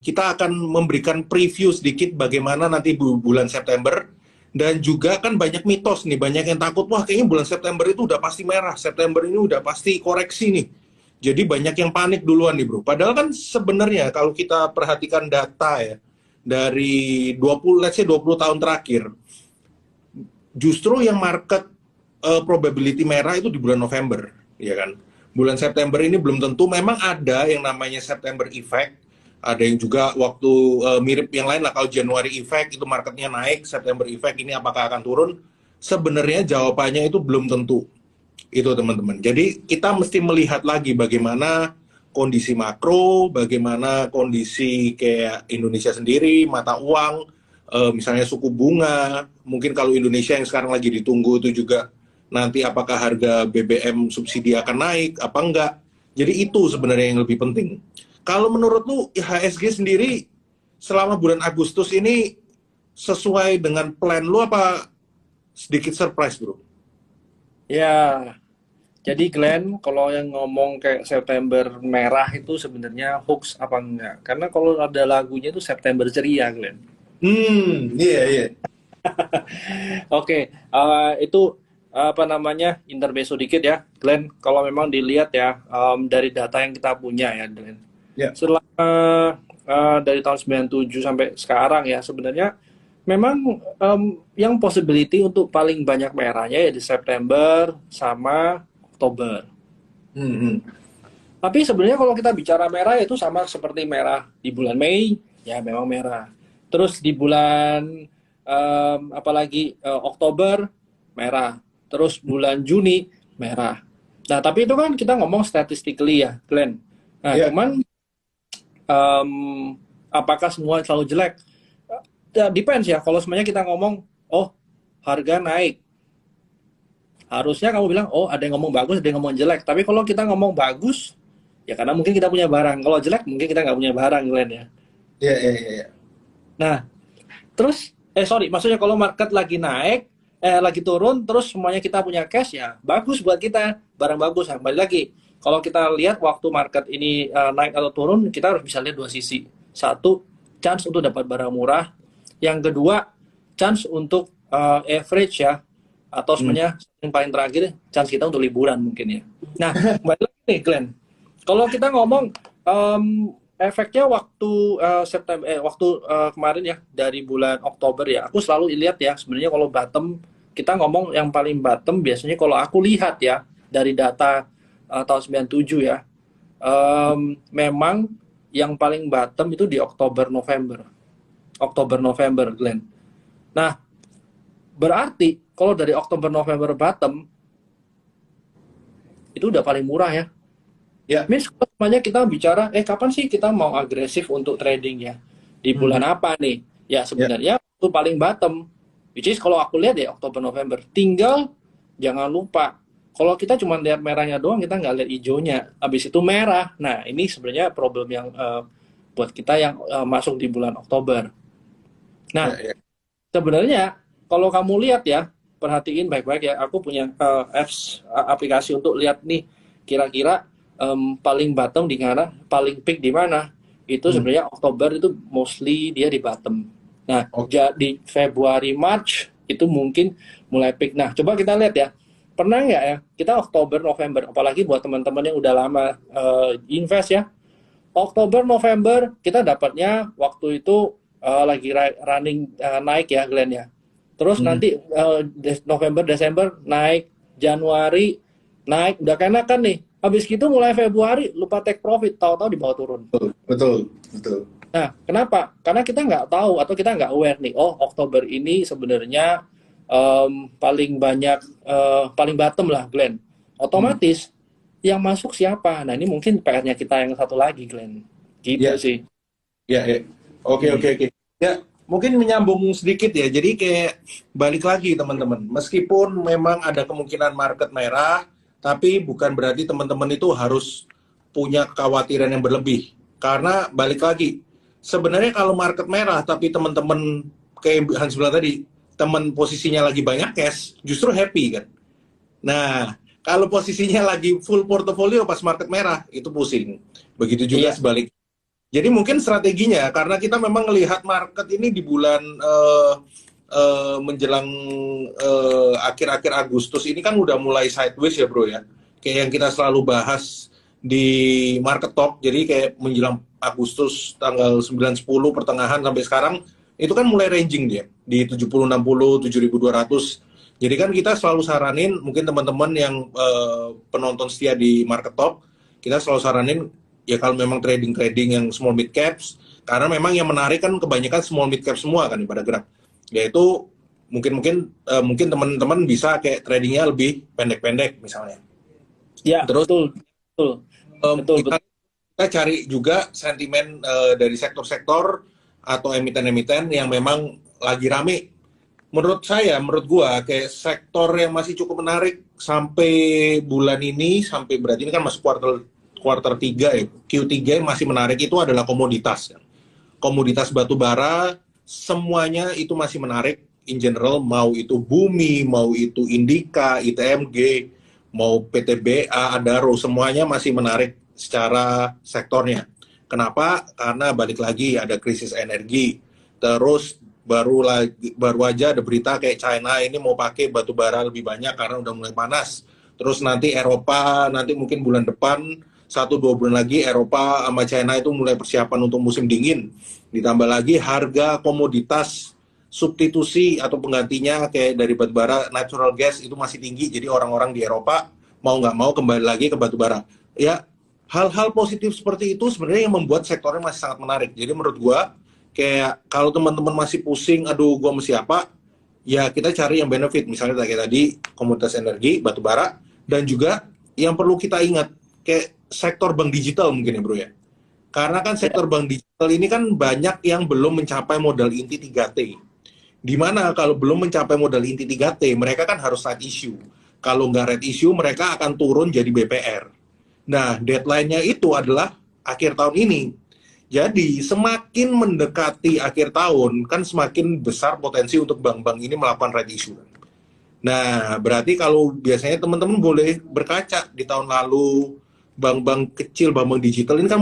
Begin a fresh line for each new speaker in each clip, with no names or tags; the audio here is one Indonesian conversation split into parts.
kita akan memberikan preview sedikit bagaimana nanti bulan September. Dan juga kan banyak mitos nih, banyak yang takut, wah kayaknya bulan September itu udah pasti merah, September ini udah pasti koreksi nih. Jadi banyak yang panik duluan nih bro. Padahal kan sebenarnya kalau kita perhatikan data ya, dari 20, let's say 20 tahun terakhir, justru yang market probability merah itu di bulan November, ya kan? Bulan September ini belum tentu, memang ada yang namanya September effect, ada yang juga waktu mirip yang lain lah, kalau January effect itu marketnya naik, September effect ini apakah akan turun? Sebenarnya jawabannya itu belum tentu, itu teman-teman. Jadi kita mesti melihat lagi bagaimana kondisi makro, bagaimana kondisi kayak Indonesia sendiri, mata uang, misalnya suku bunga, mungkin kalau Indonesia yang sekarang lagi ditunggu itu juga nanti apakah harga BBM subsidi akan naik, apa enggak. Jadi itu sebenarnya yang lebih penting. Kalau menurut lu, IHSG sendiri selama bulan Agustus ini sesuai dengan plan lu apa sedikit surprise, bro?
Ya, jadi Glenn, kalau yang ngomong kayak September merah itu sebenarnya hoax apa enggak? Karena kalau ada lagunya itu September ceria, Glenn.
Iya, iya.
Oke, itu apa namanya intermezzo dikit ya, Glenn. Kalau memang dilihat ya dari data yang kita punya ya, Glenn.
Ya.
Selama dari tahun 97 sampai sekarang ya, sebenarnya memang yang possibility untuk paling banyak merahnya ya di September sama Oktober.
Hmm.
Tapi sebenarnya kalau kita bicara merah itu sama seperti merah di bulan Mei, ya memang merah. Terus di bulan apalagi Oktober merah. Terus bulan Juni merah. Nah, tapi itu kan kita ngomong statistically ya, Glenn. Nah,
Ya.
cuman em, apakah semua selalu jelek? Depends ya. Kalau semuanya kita ngomong, oh harga naik, harusnya kamu bilang, oh ada yang ngomong bagus, ada yang ngomong jelek. Tapi kalau kita ngomong bagus, ya karena mungkin kita punya barang. Kalau jelek, mungkin kita nggak punya barang, Glenn ya.
Iya, iya, iya.
Nah, terus, sorry, maksudnya kalau market lagi naik, lagi turun, terus semuanya kita punya cash, ya bagus buat kita, barang bagus. Nah, balik lagi, kalau kita lihat waktu market ini naik atau turun, kita harus bisa lihat dua sisi. Satu, chance untuk dapat barang murah. Yang kedua, chance untuk average ya, atau sebenarnya yang paling terakhir, chance kita untuk liburan mungkin ya. Nah, kembali lagi nih, Glenn. Kalau kita ngomong efeknya waktu September, waktu kemarin ya dari bulan Oktober ya, aku selalu lihat ya sebenarnya kalau bottom kita ngomong yang paling bottom biasanya kalau aku lihat ya dari data tahun 97 ya, memang yang paling bottom itu di Oktober November, Glenn. Nah, berarti kalau dari Oktober November bottom itu udah paling murah ya.
Ya.
Miss, semuanya kita bicara, kapan sih kita mau agresif untuk trading ya? Di bulan apa nih? Ya sebenarnya itu paling bottom. Which is kalau aku lihat ya Oktober November. Tinggal jangan lupa, kalau kita cuma lihat merahnya doang, kita nggak lihat hijaunya. Habis itu merah. Nah ini sebenarnya problem yang buat kita yang masuk di bulan Oktober. Nah sebenarnya kalau kamu lihat ya, perhatiin baik-baik ya. Aku punya apps aplikasi untuk lihat nih kira-kira paling bottom di mana, paling peak di mana. Itu sebenarnya Oktober itu mostly dia di bottom. Nah, di Februari, March itu mungkin mulai peak. Nah, coba kita lihat ya. Pernah nggak ya, kita Oktober, November, apalagi buat teman-teman yang udah lama invest ya. Oktober, November, kita dapatnya waktu itu lagi running naik ya, Glenn ya. Terus nanti November, Desember naik, Januari naik, udah kenakan nih. Habis gitu mulai Februari lupa take profit, tahu-tahu di bawah turun.
Betul.
Nah, kenapa? Karena kita nggak tahu atau kita nggak aware nih. Oh, Oktober ini sebenarnya paling banyak, paling bottom lah, Glenn. Otomatis yang masuk siapa? Nah, ini mungkin PR-nya kita yang satu lagi, Glenn. Gitu sih.
Ya. Oke. Ya, mungkin menyambung sedikit ya. Jadi kayak balik lagi teman-teman. Meskipun memang ada kemungkinan market merah, tapi bukan berarti teman-teman itu harus punya kekhawatiran yang berlebih. Karena balik lagi, sebenarnya kalau market merah tapi teman-teman kayak Hans bilang tadi, teman posisinya lagi banyak cash, justru happy kan. Nah, kalau posisinya lagi full portofolio pas market merah, itu pusing. Begitu juga sebaliknya. Jadi mungkin strateginya karena kita memang melihat market ini di bulan menjelang akhir-akhir Agustus ini kan udah mulai sideways ya bro ya. Kayak yang kita selalu bahas di Market Talk. Jadi kayak menjelang Agustus tanggal 9-10 pertengahan sampai sekarang itu kan mulai ranging dia di 70-60, 7.200. Jadi kan kita selalu saranin mungkin teman-teman yang penonton setia di Market Talk, kita selalu saranin ya kalau memang trading yang small mid caps, karena memang yang menarik kan kebanyakan small mid cap semua kan pada gerak. Yaitu mungkin teman-teman bisa kayak tradingnya lebih pendek-pendek misalnya.
Ya,
Terus
betul, betul, betul,
kita,
betul.
kita cari juga sentimen dari sektor-sektor atau emiten-emiten yang memang lagi rame. Menurut gua kayak sektor yang masih cukup menarik sampai bulan ini, sampai berarti ini kan masuk kuartal 3 ya, Q3 masih menarik itu adalah komoditas. Komoditas batu bara semuanya itu masih menarik in general, mau itu Bumi, mau itu Indika, ITMG, mau PTBA, Adaro, semuanya masih menarik secara sektornya. Kenapa? Karena balik lagi ada krisis energi. Terus baru aja ada berita kayak China ini mau pakai batu bara lebih banyak karena udah mulai panas. Terus nanti Eropa nanti mungkin bulan depan 1-2 bulan lagi Eropa sama China itu mulai persiapan untuk musim dingin. Ditambah lagi harga komoditas substitusi atau penggantinya kayak dari batu bara, natural gas itu masih tinggi. Jadi orang-orang di Eropa mau nggak mau kembali lagi ke batu bara. Ya, hal-hal positif seperti itu sebenarnya yang membuat sektornya masih sangat menarik. Jadi menurut gua kayak kalau teman-teman masih pusing, aduh gua mesti apa? Ya kita cari yang benefit. Misalnya kayak tadi komoditas energi, batu bara, dan juga yang perlu kita ingat kayak sektor bank digital mungkin ya bro ya. Karena kan
Ya,
sektor bank digital ini kan banyak yang belum mencapai modal inti 3T. Di mana kalau belum mencapai modal inti 3T, mereka kan harus right issue. Kalau nggak right issue, mereka akan turun jadi BPR. Nah, deadline-nya itu adalah akhir tahun ini. Jadi, semakin mendekati akhir tahun, kan semakin besar potensi untuk bank-bank ini melakukan right issue. Nah, berarti kalau biasanya teman-teman boleh berkaca di tahun lalu, bank-bank kecil, bank-bank digital ini kan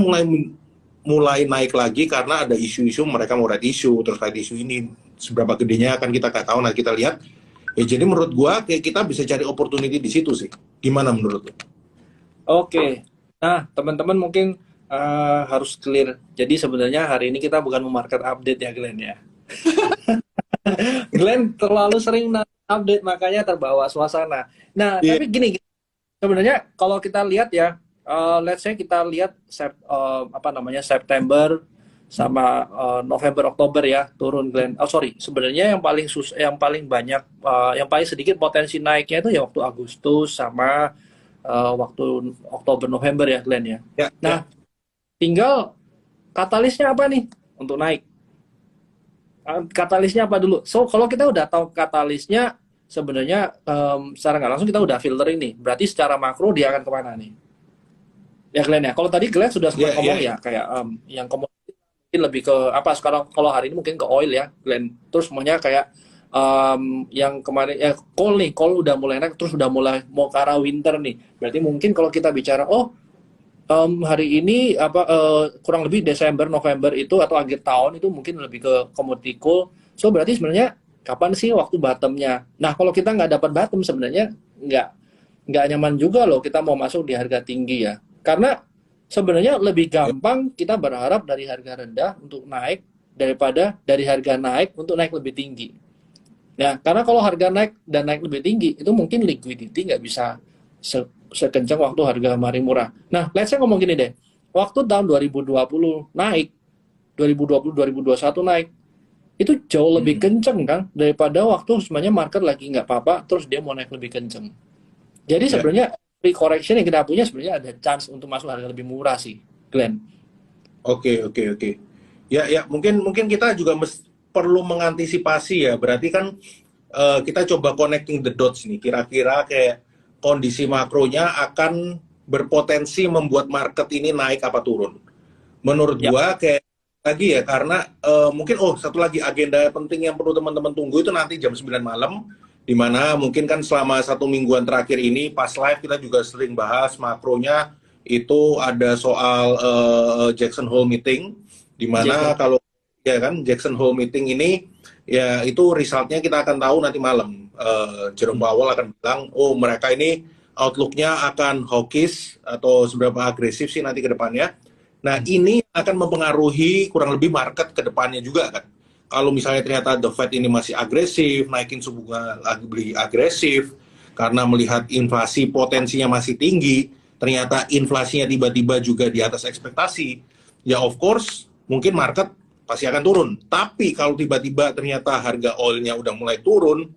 mulai naik lagi karena ada isu-isu mereka mau right issue, terus right issue ini seberapa gedenya akan kita nggak tahu, nanti kita lihat. Ya, jadi menurut gua kayak kita bisa cari opportunity di situ sih. Gimana menurut lu?
oke. Nah, teman-teman mungkin harus clear. Jadi sebenarnya hari ini kita bukan mau market update ya, Glenn ya. Glenn terlalu sering update makanya terbawa suasana. Nah,
Iya,
tapi gini, sebenarnya kalau kita lihat ya, let's say kita lihat apa namanya September sama November Oktober ya turun Glenn. Oh sorry, sebenarnya yang paling banyak yang paling sedikit potensi naiknya itu ya waktu Agustus sama waktu Oktober November ya Glenn ya.
ya, ya.
Nah, tinggal katalisnya apa nih untuk naik? Katalisnya apa dulu? So kalau kita udah tahu katalisnya, sebenarnya secara nggak langsung kita udah filter ini. Berarti secara makro dia akan kemana nih? Ya Glenn ya. Kalau tadi Glenn sudah sempat
Ya, ya,
ngomong ya kayak yang komoditi mungkin lebih ke apa? Sekarang kalau hari ini mungkin ke oil ya Glenn. Terus semuanya kayak yang kemarin ya coal udah mulai naik, terus udah mulai mau ke arah winter nih. Berarti mungkin kalau kita bicara hari ini kurang lebih Desember November itu atau akhir tahun itu mungkin lebih ke komoditi coal. So berarti sebenarnya kapan sih waktu bottomnya? Nah kalau kita nggak dapat bottom sebenarnya nggak nggak nyaman juga loh kita mau masuk di harga tinggi ya. Karena sebenarnya lebih
ya.
gampang kita berharap dari harga rendah untuk naik daripada dari harga naik untuk naik lebih tinggi. Nah, karena kalau harga naik dan naik lebih tinggi, itu mungkin liquidity nggak bisa sekencang waktu harga kemarin murah. Nah, let's say ngomong gini deh, waktu tahun 2020 naik, 2020-2021 naik, itu jauh lebih kenceng kan daripada waktu sebenarnya market lagi nggak apa-apa, terus dia mau naik lebih kenceng. Jadi
Ya.
sebenarnya pre-correction yang kita punya sebenarnya ada chance untuk masuk harga lebih murah sih, Glenn.
Oke, oke, oke. Ya, ya, mungkin kita juga perlu mengantisipasi ya. Berarti kan kita coba connecting the dots nih. Kira-kira kayak kondisi makronya akan berpotensi membuat market ini naik apa turun. Menurut
Ya,
gua kayak lagi ya karena mungkin satu lagi agenda penting yang perlu teman-teman tunggu itu nanti jam 9 malam di mana mungkin kan selama 1 mingguan terakhir ini pas live kita juga sering bahas makronya itu ada soal Jackson Hole meeting, di mana kalau ya kan Jackson Hole meeting ini ya itu resultnya kita akan tahu nanti malam. Jerome Powell akan bilang, oh mereka ini outlook-nya akan hawkish atau seberapa agresif sih nanti ke depannya. Nah ini akan mempengaruhi kurang lebih market ke depannya juga kan. Kalau misalnya ternyata The Fed ini masih agresif, naikin suku bunga lebih agresif, karena melihat inflasi potensinya masih tinggi, ternyata inflasinya tiba-tiba juga di atas ekspektasi, ya of course mungkin market pasti akan turun. Tapi kalau tiba-tiba ternyata harga oilnya udah mulai turun,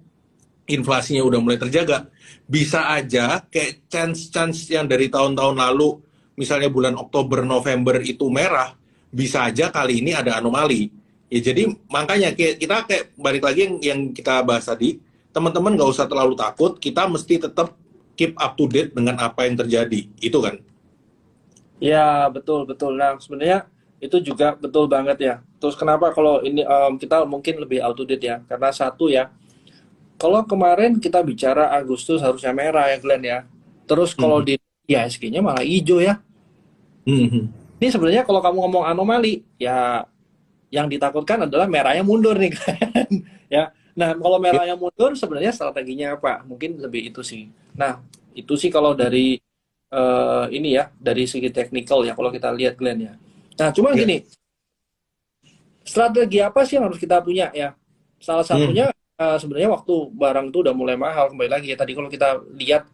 inflasinya udah mulai terjaga, bisa aja kayak chance-chance yang dari tahun-tahun lalu, misalnya bulan Oktober, November itu merah, bisa aja kali ini ada anomali. Ya jadi makanya kita kayak balik lagi yang kita bahas tadi, teman-teman nggak usah terlalu takut, kita mesti tetap keep up to date dengan apa yang terjadi, itu kan?
Ya, betul, betul. Nah, sebenarnya itu juga betul banget ya. Terus kenapa kalau ini kita mungkin lebih out to date ya? Karena satu ya, kalau kemarin kita bicara Agustus harusnya merah ya Glenn ya. Terus kalau
Mhm.
di IHSG-nya malah hijau ya.
Mhm.
Ini sebenarnya kalau kamu ngomong anomali, ya yang ditakutkan adalah merahnya mundur nih kan. Ya. Nah, kalau
Ya,
merahnya mundur sebenarnya strateginya apa? Mungkin lebih itu sih. Nah, itu sih kalau dari ini ya, dari segi teknikal ya kalau kita lihat Glenn ya. Nah, cuma
ya.
gini, strategi apa sih yang harus kita punya ya? Salah
Mhm.
satunya sebenarnya waktu barang itu udah mulai mahal kembali lagi ya. Tadi kalau kita lihat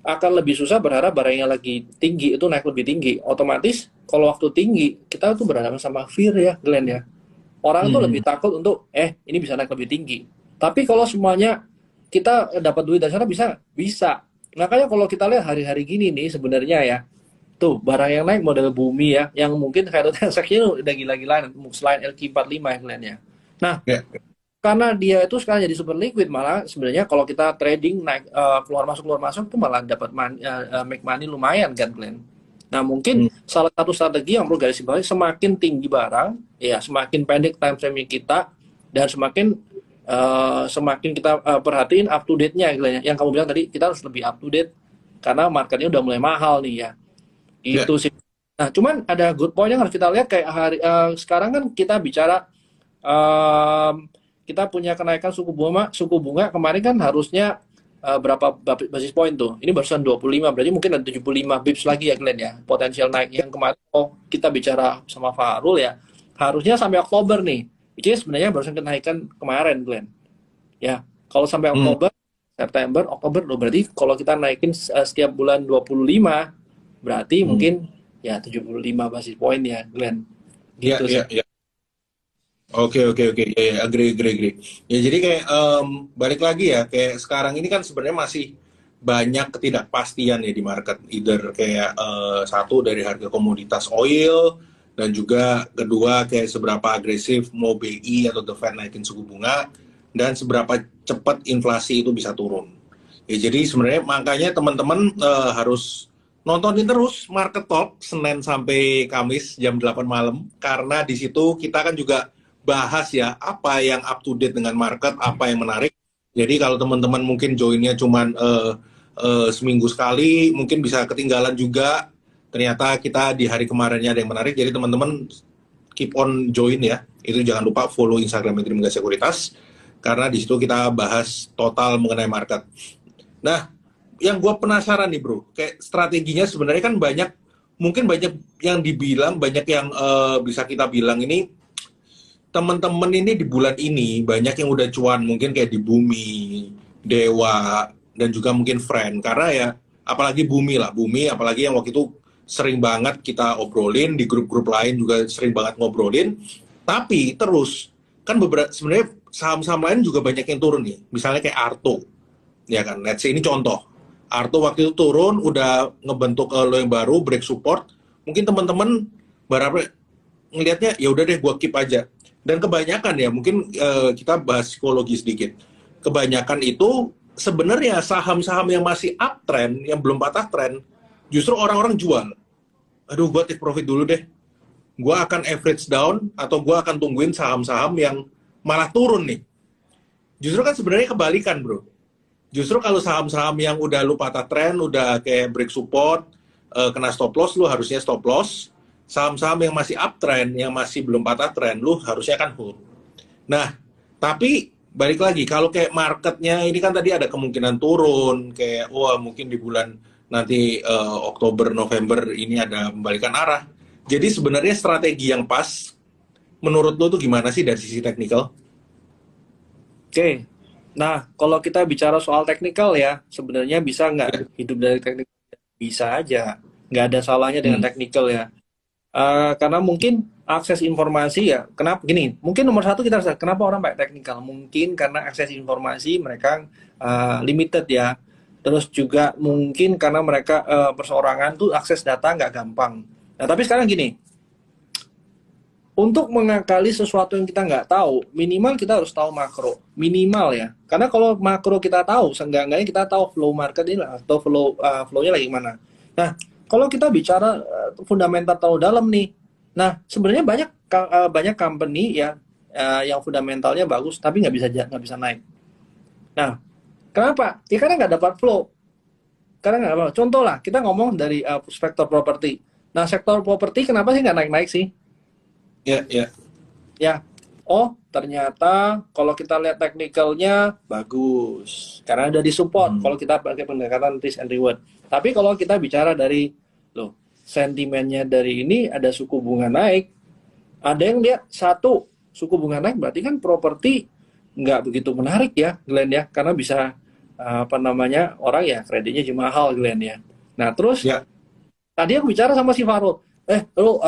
akan lebih susah berharap barang yang lagi tinggi itu naik lebih tinggi. Otomatis kalau waktu tinggi kita tuh berhadapan sama fear ya, Glenn ya. Orang tuh lebih
Mhm.
takut untuk ini bisa naik lebih tinggi. Tapi kalau semuanya kita dapat duit dari sana bisa, bisa. Makanya kalau kita lihat hari-hari gini nih sebenarnya ya, tuh barang yang naik model bumi ya, yang mungkin kayak transaksinya udah gila-gilaan selain LQ45 yang lainnya. Nah,
Ya.
karena dia itu sekarang jadi super liquid, malah sebenarnya kalau kita trading naik keluar masuk itu malah dapat make money lumayan kan Glenn. Nah mungkin
Mhm.
salah satu strategi yang perlu garis bawahi, semakin tinggi barang ya semakin pendek time frame kita, dan semakin kita perhatiin up to date-nya Glenn. Yang kamu bilang tadi kita harus lebih up to date karena marketnya udah mulai mahal nih ya.
Ya.
Itu sih. Nah, cuman ada good point yang harus kita lihat kayak sekarang kan kita bicara em, kita punya kenaikan suku bunga kemarin kan harusnya berapa basis point tuh? Ini barusan 25, berarti mungkin ada 75 bips lagi ya Glenn ya. Potensial naik yang kemarin kita bicara sama Farul ya. Harusnya sampai Oktober nih. Which is sebenarnya barusan kenaikan kemarin Glenn. Ya, kalau sampai
Mhm.
Oktober, September, Oktober loh berarti kalau kita naikin setiap bulan 25 berarti
Mhm.
mungkin ya 75 basis point ya Glenn.
Ya,
Gitu sih.
ya, ya. Oke, oke, oke. Ya, ya, agree, agree, agree. Ya, jadi kayak balik lagi ya, kayak sekarang ini kan sebenarnya masih banyak ketidakpastian ya di market. Either kayak satu dari harga komoditas oil, dan juga kedua kayak seberapa agresif mau BI atau The Fed naikin suku bunga, dan seberapa cepat inflasi itu bisa turun. Ya, jadi sebenarnya makanya teman-teman harus nontonin terus Market Talk Senin sampai Kamis jam 8 malam, karena di situ kita kan juga bahas ya apa yang up to date dengan market, apa yang menarik. Jadi kalau teman-teman mungkin joinnya cuman seminggu sekali, mungkin bisa ketinggalan juga. Ternyata kita di hari kemarinnya ada yang menarik. Jadi teman-teman keep on join ya. Itu jangan lupa follow Instagram Trimega Sekuritas, karena di situ kita bahas total mengenai market. Nah, yang gue penasaran nih bro, kayak strateginya sebenarnya kan banyak, mungkin banyak yang dibilang, banyak yang bisa kita bilang ini teman-teman ini di bulan ini banyak yang udah cuan, mungkin kayak di Bumi, Dewa, dan juga mungkin Friend. Karena ya apalagi Bumi lah, Bumi apalagi yang waktu itu sering banget kita obrolin, di grup-grup lain juga sering banget ngobrolin. Tapi terus kan beberapa sebenarnya saham-saham lain juga banyak yang turun nih. Misalnya kayak Arto, ya kan. Let's say ini contoh. Arto waktu itu turun udah ngebentuk lo yang baru, break support. Mungkin teman-teman berapa ngelihatnya ya udah deh gua keep aja. Dan kebanyakan ya mungkin kita bahas psikologi sedikit. Kebanyakan itu sebenarnya saham-saham yang masih uptrend, yang belum patah tren, justru orang-orang jual. Aduh, gua take profit dulu deh. Gua akan average down atau gua akan tungguin saham-saham yang malah turun nih. Justru kan sebenarnya kebalikan, bro. Justru kalau saham-saham yang udah lu patah tren, udah kayak break support, kena stop loss, lu harusnya stop loss. Saham-saham yang masih uptrend, yang masih belum patah trend, lu harusnya kan hold. Nah, tapi balik lagi, kalau kayak marketnya ini kan tadi ada kemungkinan turun, kayak wah mungkin di bulan nanti Oktober, November ini ada pembalikan arah. Jadi sebenarnya strategi yang pas, menurut lo tuh gimana sih dari sisi teknikal?
Oke. Nah, kalau kita bicara soal teknikal ya, sebenarnya bisa nggak hidup dari teknikal? Bisa aja. Nggak ada salahnya dengan
Hmm.
teknikal ya. Karena mungkin akses informasi ya, kenapa gini? Mungkin nomor satu kita harus, kenapa orang pakai teknikal? Mungkin karena akses informasi mereka limited ya. Terus juga mungkin karena mereka perseorangan tuh akses data nggak gampang. Nah, tapi sekarang gini, untuk mengakali sesuatu yang kita nggak tahu, minimal kita harus tahu makro, minimal ya. Karena kalau makro kita tahu, seenggak-enggaknya kita tahu flow market ini atau flow-nya lagi mana. Nah, kalau kita bicara fundamental tahu dalam nih, nah sebenarnya banyak company ya yang fundamentalnya bagus, tapi nggak bisa naik. Nah, kenapa? Ya karena nggak dapat flow. Karena nggak apa. Contoh lah, kita ngomong dari sektor properti. Nah, sektor properti kenapa sih nggak naik-naik sih?
Ya, ya.
Ya, oh ternyata kalau kita lihat teknikalnya bagus karena ada di support kalau kita pakai pendekatan risk and reward. Tapi kalau kita bicara dari sentimennya dari ini ada suku bunga naik, ada yang lihat satu suku bunga naik berarti kan properti nggak begitu menarik ya Glenn ya, karena bisa orang ya kreditnya cuma mahal Glenn ya. Nah terus
Ya.
tadi aku bicara sama si Farul,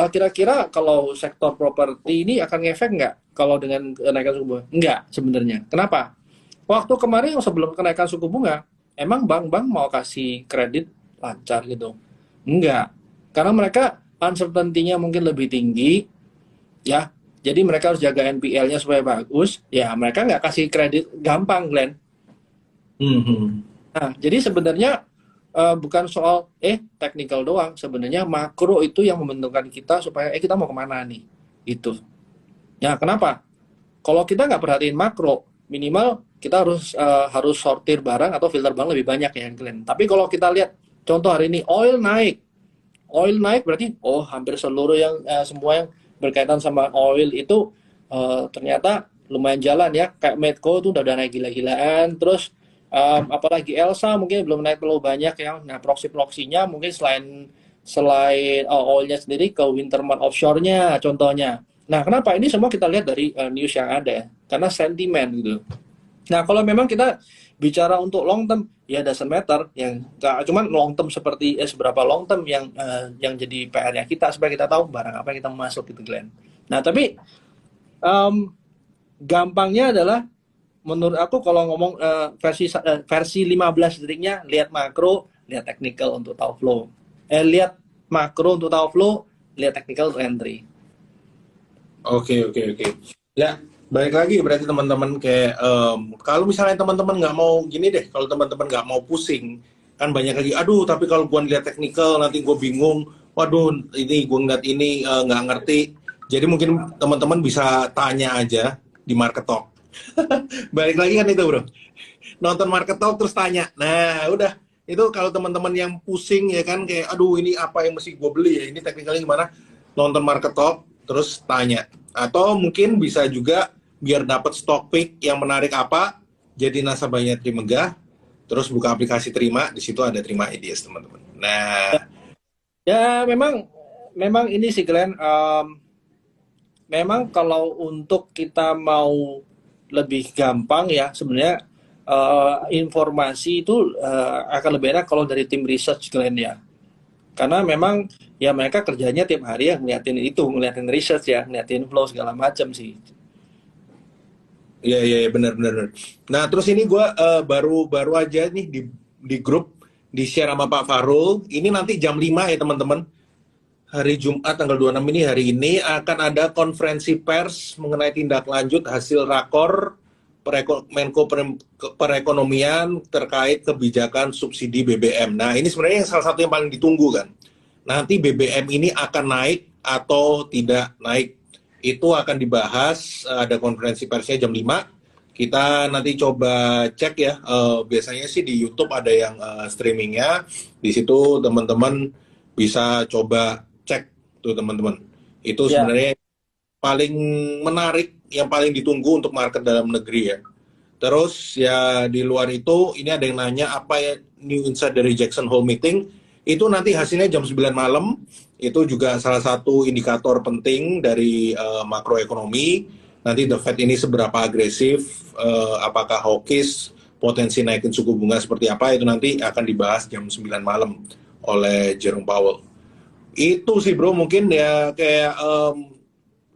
kira-kira kalau sektor properti ini akan ngefek nggak kalau dengan kenaikan suku bunga? Nggak sebenarnya. Kenapa? Waktu kemarin sebelum kenaikan suku bunga, emang bank-bank mau kasih kredit lancar gitu? Enggak. Karena mereka uncertainty-nya mungkin lebih tinggi, ya. Jadi mereka harus jaga NPL-nya supaya bagus. Ya, mereka nggak kasih kredit gampang, Glenn. Nah, jadi sebenarnya bukan soal technical doang, sebenarnya makro itu yang membentukkan kita supaya kita mau kemana nih, itu. Ya kenapa? Kalau kita nggak perhatiin makro, minimal kita harus sortir barang atau filter barang lebih banyak ya Glenn. Tapi kalau kita lihat contoh hari ini oil naik berarti hampir seluruh yang semua yang berkaitan sama oil itu ternyata lumayan jalan ya, kayak Medco tuh udah naik gila-gilaan, terus apalagi Elsa mungkin belum naik terlalu banyak ya. Nah, proxy-nya mungkin selain oilnya sendiri ke Winterman offshore-nya contohnya. Nah, kenapa? Ini semua kita lihat dari news yang ada, karena sentimen gitu. Nah, kalau memang kita bicara untuk long term, ya doesn't matter. Yang cuman long term seperti seberapa long term yang jadi PR-nya kita supaya kita tahu barang apa yang kita masuk gitu, Glenn. Nah, tapi gampangnya adalah menurut aku kalau ngomong versi 15 detiknya, lihat makro, lihat technical untuk tahu flow. Lihat makro untuk tahu flow, lihat technical untuk entry.
Oke. Ya, balik lagi berarti teman-teman kayak kalau misalnya teman-teman nggak mau gini deh, kalau teman-teman nggak mau pusing, kan banyak lagi, aduh tapi kalau gue ngeliat technical nanti gue bingung, waduh ini gue ngeliat ini nggak ngerti. Jadi mungkin teman-teman bisa tanya aja di Market Talk. Balik lagi kan itu bro, nonton Market Talk terus tanya. Nah udah, itu kalau teman-teman yang pusing ya kan kayak aduh ini apa yang mesti gue beli ya, ini teknikalnya gimana, nonton Market Talk terus tanya. Atau mungkin bisa juga biar dapat stock pick yang menarik apa, jadi nasabahnya Trimegah, terus buka aplikasi Terima, di situ ada Terima Ideas teman-teman. Nah
ya memang ini sih Glenn, memang kalau untuk kita mau lebih gampang ya sebenarnya informasi itu akan lebih enak kalau dari tim research Glenn ya, karena memang ya mereka kerjanya tiap hari ya ngeliatin research ya, ngeliatin flow segala macam sih.
iya benar. Nah terus ini gue baru aja nih di grup di share sama Pak Farul, ini nanti jam 5 ya teman-teman, hari Jumat tanggal 26 ini, hari ini akan ada konferensi pers mengenai tindak lanjut hasil rakor Menko Perekonomian terkait kebijakan subsidi BBM. Nah ini sebenarnya salah satu yang paling ditunggu kan. Nanti BBM ini akan naik atau tidak naik. Itu akan dibahas, ada konferensi persnya jam 5. Kita nanti coba cek ya, biasanya sih di YouTube ada yang streamingnya. Di situ teman-teman Bisa coba cek tuh teman-teman. Itu
Ya,
sebenarnya paling menarik, yang paling ditunggu untuk market dalam negeri ya. Terus ya di luar itu, ini ada yang nanya apa ya new insight dari Jackson Hole Meeting. Itu nanti hasilnya jam 9 malam. Itu juga salah satu indikator penting dari makroekonomi. Nanti The Fed ini seberapa agresif, apakah hawkish, potensi naikin suku bunga seperti apa, itu nanti akan dibahas jam 9 malam oleh Jerome Powell. Itu sih bro, mungkin ya kayak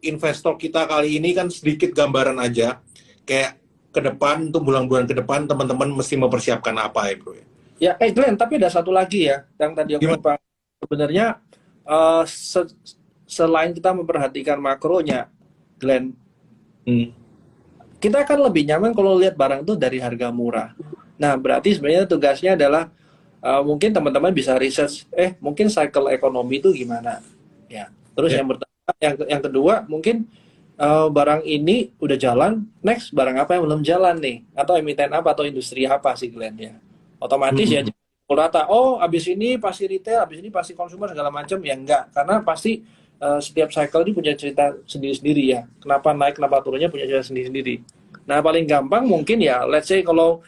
investor kita kali ini kan sedikit gambaran aja. Kayak ke depan, untuk bulan-bulan ke depan, teman-teman mesti mempersiapkan apa ya bro ya.
ya, Glenn, tapi ada satu lagi ya, yang tadi aku
Gimana?
lupa. Sebenarnya selain kita memperhatikan makronya, Glenn,
Hmm.
kita kan lebih nyaman kalau lihat barang itu dari harga murah. Nah, berarti sebenarnya tugasnya adalah mungkin teman-teman bisa research, mungkin cycle ekonomi itu gimana, ya. Terus
Ya.
yang pertama, yang kedua, mungkin barang ini udah jalan, next barang apa yang belum jalan nih, atau emiten apa atau industri apa sih Glenn ya. Otomatis ya
Hmm.
pukul rata. Oh, abis ini pasti retail, abis ini pasti consumer segala macam ya enggak, karena pasti setiap cycle ini punya cerita sendiri-sendiri ya. Kenapa naik, kenapa turunnya punya cerita sendiri-sendiri. Nah, paling gampang mungkin ya, let's say kalau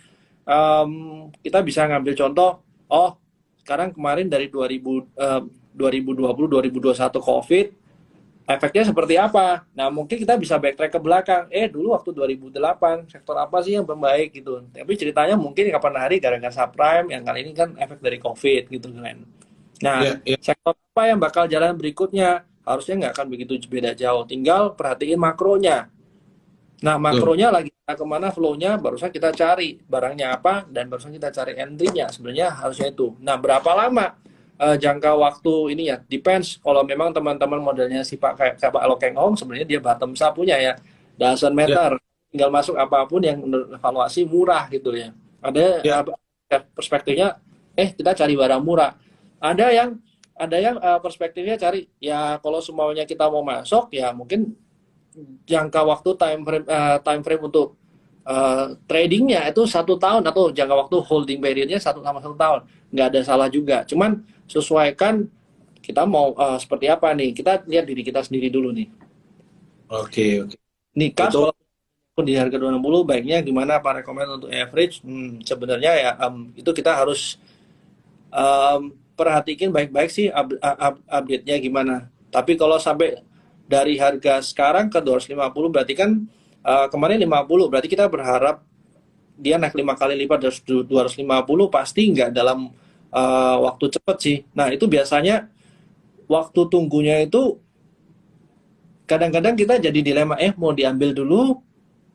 kita bisa ngambil contoh, oh sekarang kemarin dari 2020 2021 COVID, efeknya seperti apa? Nah, mungkin kita bisa backtrack ke belakang. Dulu waktu 2008, sektor apa sih yang membaik gitu. Tapi ceritanya mungkin kapan hari gara-gara subprime, yang kali ini kan efek dari COVID gitu kan. Nah,
Ya, ya.
sektor apa yang bakal jalan berikutnya? Harusnya nggak akan begitu beda jauh. Tinggal perhatiin makronya. Nah,
Betul.
makronya lagi kemana flow-nya, barusan kita cari barangnya apa, dan barusan kita cari entry-nya. Sebenarnya harusnya itu. Nah, berapa lama jangka waktu ini ya? Depends. Kalau memang teman-teman modelnya si kayak Pak Lokeng Hong, sebenarnya dia bottom up punya ya. Doesn't
Ya,
matter. Tinggal masuk apapun yang menurut evaluasi murah gitu ya. Ada
ya.
perspektifnya, kita cari barang murah. Ada yang perspektifnya cari, ya kalau semuanya kita mau masuk, ya mungkin jangka waktu time frame untuk tradingnya itu 1 tahun, atau jangka waktu holding periodnya 1 tahun, nggak ada salah juga. Cuman sesuaikan kita mau seperti apa nih. Kita lihat diri kita sendiri dulu nih.
Oke, oke.
Nih kas
Itu
walaupun di harga 260 baiknya gimana Pak rekomend untuk average? Sebenarnya ya itu kita harus perhatikan baik-baik sih update-nya gimana. Tapi kalau sampai dari harga sekarang ke 250, berarti kan kemarin 50, berarti kita berharap dia naik 5 kali lipat dari 250, pasti nggak dalam waktu cepat sih. Nah, itu biasanya waktu tunggunya itu kadang-kadang kita jadi dilema, mau diambil dulu,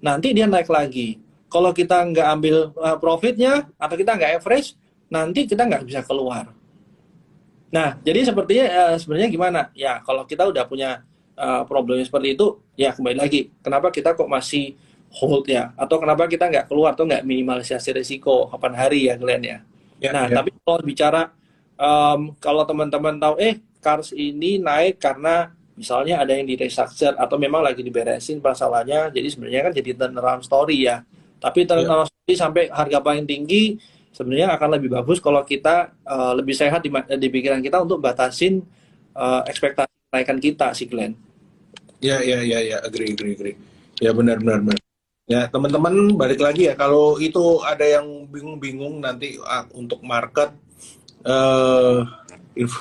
nanti dia naik lagi. Kalau kita nggak ambil profitnya, atau kita nggak average, nanti kita nggak bisa keluar. Nah, jadi sepertinya sebenarnya gimana? Ya, kalau kita udah punya problem seperti itu, ya kembali lagi. Kenapa kita kok masih hold ya? Atau kenapa kita nggak keluar atau nggak minimalisasi risiko kapan hari ya, Glenn ya?
ya,
Nah,
ya.
tapi kalau bicara, kalau teman-teman tahu, cars ini naik karena misalnya ada yang di restructure atau memang lagi diberesin masalahnya, jadi sebenarnya kan jadi turnaround story ya. Tapi
Ya.
turnaround story sampai harga paling tinggi, sebenarnya akan lebih bagus kalau kita lebih sehat di pikiran kita untuk batasin ekspektasi kenaikan kita sih, Glenn.
Ya, ya, ya, ya, agree, agree, agree. Ya, benar, benar, benar. Ya, teman-teman balik lagi ya, kalau itu ada yang bingung-bingung nanti untuk market, eh info,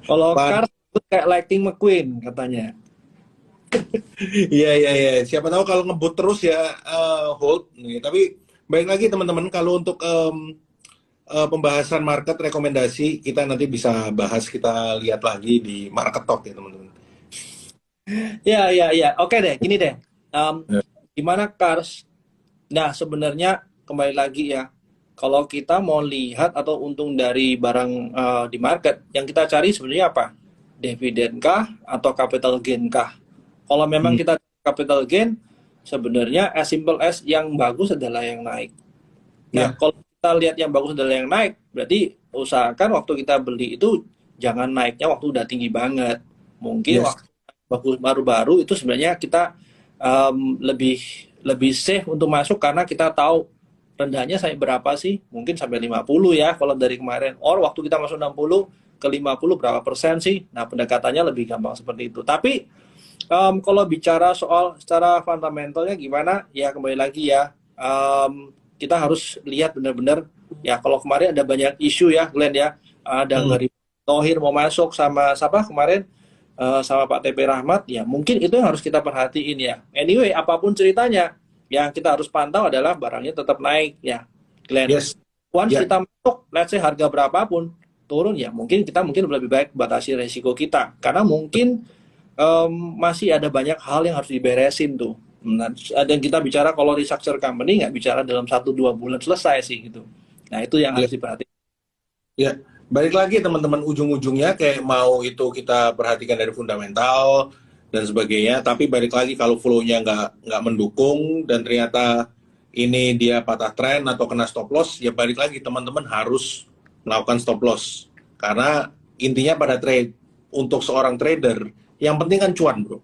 Kalau
Pak.
cars itu kayak Lightning McQueen katanya.
Iya, iya, iya. Siapa tahu kalau ngebut terus ya hold nih. Tapi baik lagi teman-teman, kalau untuk pembahasan market rekomendasi kita nanti bisa bahas, kita lihat lagi di Market Talk ya teman-teman.
Ya, ya, ya. Oke deh, gini deh. Em,
Ya,
Gimana cars? Nah, sebenarnya kembali lagi ya. Kalau kita mau lihat atau untung dari barang di market, yang kita cari sebenarnya apa? Dividen kah atau capital gain kah? Kalau memang
hmm,
kita capital gain, sebenarnya as simple as yang bagus adalah yang naik. Nah,
ya,
kalau kita lihat yang bagus adalah yang naik, berarti usahakan waktu kita beli itu jangan naiknya waktu udah tinggi banget. Mungkin
yes,
waktu bagus baru-baru itu sebenarnya kita lebih lebih safe untuk masuk, karena kita tahu rendahnya sampai berapa sih? Mungkin sampai 50 ya kalau dari kemarin. Or waktu kita masuk 60 ke 50 berapa persen sih? Nah, pendekatannya lebih gampang seperti itu. Tapi kalau bicara soal secara fundamentalnya gimana? Ya kembali lagi ya, kita harus lihat benar-benar ya. Kalau kemarin ada banyak isu ya, Glenn ya, ada Erick Thohir mau masuk sama siapa kemarin, sama Pak TP Rahmat, ya mungkin itu yang harus kita perhatiin ya. Anyway, apapun ceritanya, yang kita harus pantau adalah barangnya tetap naik ya, Glenn.
Yes.
Once
Ya.
kita masuk, let's say harga berapapun turun ya, mungkin kita lebih baik batasi resiko kita, karena mungkin masih ada banyak hal yang harus diberesin tuh. Nah, dan kita bicara kalau restructure company nggak bicara dalam 1-2 bulan selesai sih gitu. Nah itu yang harus diperhatikan.
Ya, balik lagi teman-teman, ujung-ujungnya kayak mau itu kita perhatikan dari fundamental dan sebagainya, tapi balik lagi kalau flow-nya nggak mendukung dan ternyata ini dia patah tren atau kena stop loss, ya balik lagi teman-teman harus melakukan stop loss. Karena intinya pada trade, untuk seorang trader, yang penting kan cuan bro.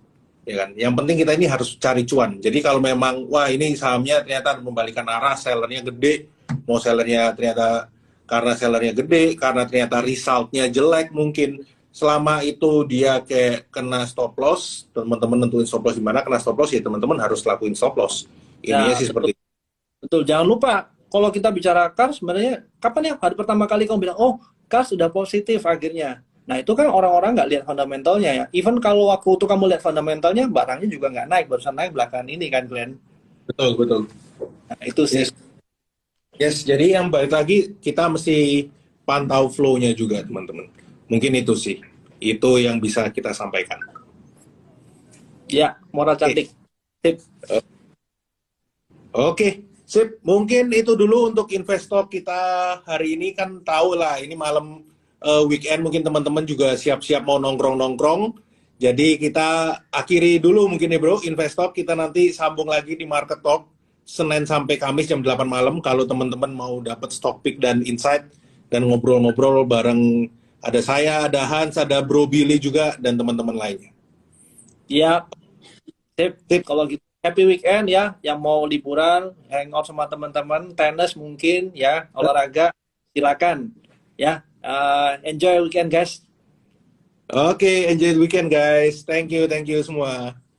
Ya kan? Yang penting kita ini harus cari cuan. Jadi kalau memang, wah ini sahamnya ternyata membalikan arah, sellernya gede, mau sellernya ternyata karena sellernya gede, karena ternyata resultnya jelek mungkin, selama itu dia kayak kena stop loss, teman-teman nentuin stop loss di mana, kena stop loss ya teman-teman harus lakuin stop loss. Ininya
Nah,
sih seperti itu.
betul. Jangan lupa, kalau kita bicara CAR sebenarnya, kapan ya hari pertama kali kamu bilang, oh CAR sudah positif akhirnya. Nah itu kan orang-orang nggak lihat fundamentalnya ya. Even kalau waktu itu kamu lihat fundamentalnya, barangnya juga nggak naik, barusan naik belakangan ini kan, Glenn.
Betul, betul.
Nah, itu sih.
Yes. Yes, jadi yang balik lagi kita mesti pantau flow-nya juga teman-teman. Mungkin itu sih, itu yang bisa kita sampaikan.
Ya, moral cantik. Sip.
Oke, sip. Mungkin itu dulu untuk investor kita hari ini. Kan tahu lah, ini malam weekend mungkin teman-teman juga siap-siap mau nongkrong-nongkrong. Jadi kita akhiri dulu mungkin ya bro, investor. Kita nanti sambung lagi di Market Talk Senin sampai Kamis jam 8 malam. Kalau teman-teman mau dapat stock pick dan insight dan ngobrol-ngobrol bareng, ada saya, ada Hans, ada Bro Billy juga, dan teman-teman lainnya.
Ya, sip.
Sip.
Kalau gitu, happy weekend ya. Yang mau liburan, hangout sama teman-teman, tenis mungkin ya, olahraga, silakan. Ya, enjoy weekend guys.
Oke, enjoy the weekend guys. Thank you semua.